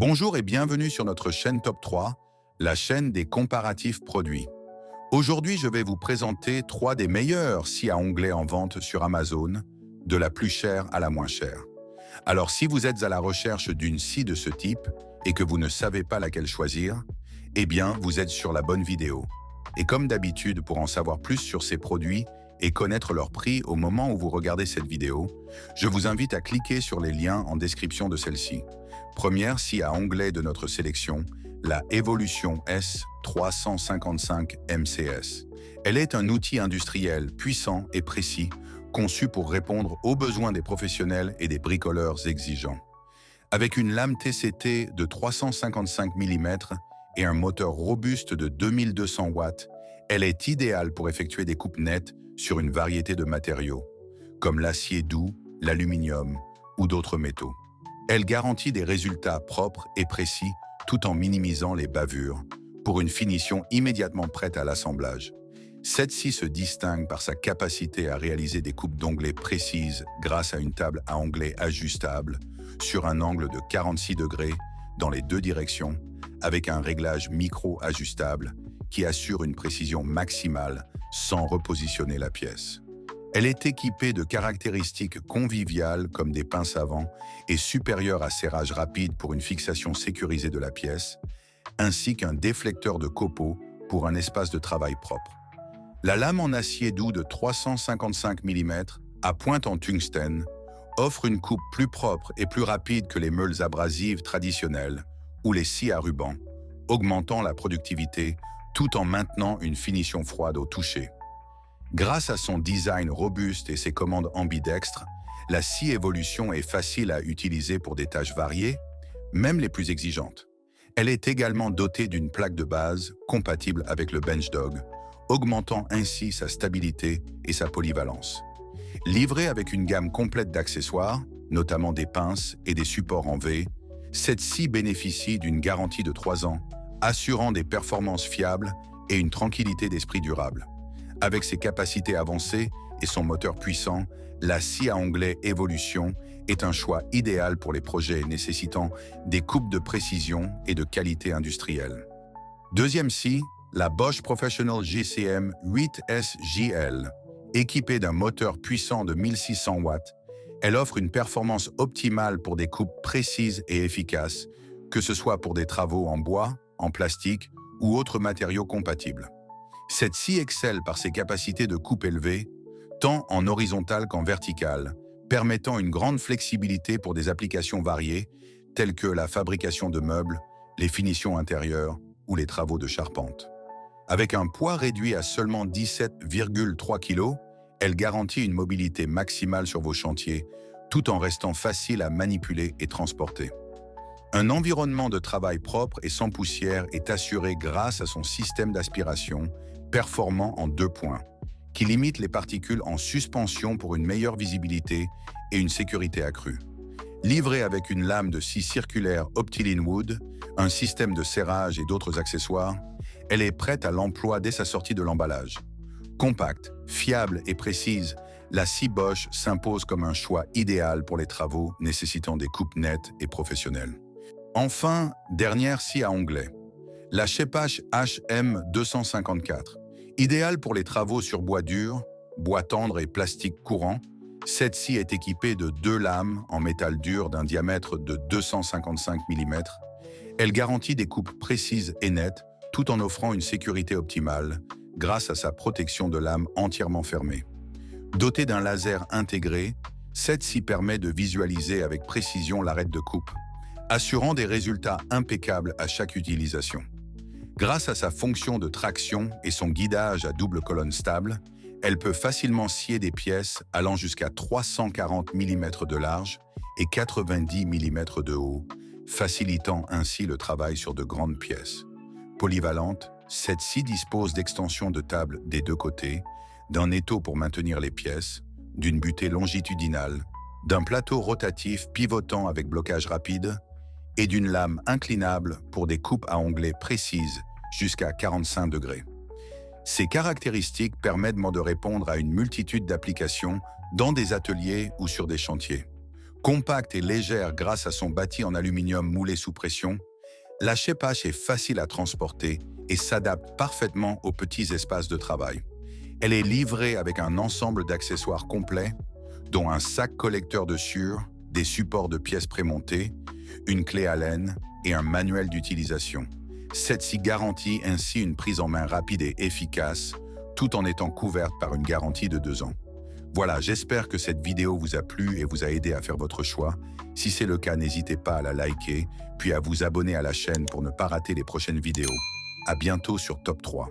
Bonjour et bienvenue sur notre chaîne Top 3, la chaîne des comparatifs produits. Aujourd'hui, je vais vous présenter 3 des meilleurs scies à onglets en vente sur Amazon, de la plus chère à la moins chère. Alors si vous êtes à la recherche d'une scie de ce type et que vous ne savez pas laquelle choisir, eh bien vous êtes sur la bonne vidéo. Et comme d'habitude, pour en savoir plus sur ces produits et connaître leur prix au moment où vous regardez cette vidéo, je vous invite à cliquer sur les liens en description de celle-ci. Première scie à onglets de notre sélection, la Evolution S355 MCS. Elle est un outil industriel puissant et précis, conçu pour répondre aux besoins des professionnels et des bricoleurs exigeants. Avec une lame TCT de 355 mm et un moteur robuste de 2200 watts, elle est idéale pour effectuer des coupes nettes sur une variété de matériaux, comme l'acier doux, l'aluminium ou d'autres métaux. Elle garantit des résultats propres et précis tout en minimisant les bavures, pour une finition immédiatement prête à l'assemblage. Cette scie se distingue par sa capacité à réaliser des coupes d'onglets précises grâce à une table à onglets ajustable sur un angle de 46 degrés dans les deux directions, avec un réglage micro-ajustable qui assure une précision maximale sans repositionner la pièce. Elle est équipée de caractéristiques conviviales comme des pinces à vent et supérieure à serrage rapide pour une fixation sécurisée de la pièce, ainsi qu'un déflecteur de copeaux pour un espace de travail propre. La lame en acier doux de 355 mm à pointe en tungstène offre une coupe plus propre et plus rapide que les meules abrasives traditionnelles ou les scies à ruban, augmentant la productivité tout en maintenant une finition froide au toucher. Grâce à son design robuste et ses commandes ambidextres, la scie Evolution est facile à utiliser pour des tâches variées, même les plus exigeantes. Elle est également dotée d'une plaque de base compatible avec le BenchDog, augmentant ainsi sa stabilité et sa polyvalence. Livrée avec une gamme complète d'accessoires, notamment des pinces et des supports en V, cette scie bénéficie d'une garantie de 3 ans, assurant des performances fiables et une tranquillité d'esprit durable. Avec ses capacités avancées et son moteur puissant, la scie à onglets Evolution est un choix idéal pour les projets nécessitant des coupes de précision et de qualité industrielle. Deuxième scie, la Bosch Professional GCM 8SJL. Équipée d'un moteur puissant de 1600 watts, elle offre une performance optimale pour des coupes précises et efficaces, que ce soit pour des travaux en bois, en plastique ou autres matériaux compatibles. Cette scie excelle par ses capacités de coupe élevées, tant en horizontale qu'en verticale, permettant une grande flexibilité pour des applications variées, telles que la fabrication de meubles, les finitions intérieures ou les travaux de charpente. Avec un poids réduit à seulement 17,3 kg, elle garantit une mobilité maximale sur vos chantiers, tout en restant facile à manipuler et transporter. Un environnement de travail propre et sans poussière est assuré grâce à son système d'aspiration, performant en 2 points, qui limite les particules en suspension pour une meilleure visibilité et une sécurité accrue. Livrée avec une lame de scie circulaire Optiline Wood, un système de serrage et d'autres accessoires, elle est prête à l'emploi dès sa sortie de l'emballage. Compacte, fiable et précise, la scie Bosch s'impose comme un choix idéal pour les travaux nécessitant des coupes nettes et professionnelles. Enfin, dernière scie à onglets. La Shepash HM254. Idéale pour les travaux sur bois dur, bois tendre et plastique courant, cette scie est équipée de 2 lames en métal dur d'un diamètre de 255 mm. Elle garantit des coupes précises et nettes, tout en offrant une sécurité optimale, grâce à sa protection de lame entièrement fermée. Dotée d'un laser intégré, cette scie permet de visualiser avec précision l'arête de coupe, assurant des résultats impeccables à chaque utilisation. Grâce à sa fonction de traction et son guidage à double colonne stable, elle peut facilement scier des pièces allant jusqu'à 340 mm de large et 90 mm de haut, facilitant ainsi le travail sur de grandes pièces. Polyvalente, cette scie dispose d'extensions de table des 2 côtés, d'un étau pour maintenir les pièces, d'une butée longitudinale, d'un plateau rotatif pivotant avec blocage rapide, et d'une lame inclinable pour des coupes à onglets précises jusqu'à 45 degrés. Ces caractéristiques permettent de répondre à une multitude d'applications dans des ateliers ou sur des chantiers. Compacte et légère grâce à son bâti en aluminium moulé sous pression, la Shape H est facile à transporter et s'adapte parfaitement aux petits espaces de travail. Elle est livrée avec un ensemble d'accessoires complets, dont un sac collecteur de sciure, des supports de pièces prémontées, une clé Allen et un manuel d'utilisation. Celle-ci garantit ainsi une prise en main rapide et efficace, tout en étant couverte par une garantie de 2 ans. Voilà, j'espère que cette vidéo vous a plu et vous a aidé à faire votre choix. Si c'est le cas, n'hésitez pas à la liker, puis à vous abonner à la chaîne pour ne pas rater les prochaines vidéos. À bientôt sur Top 3.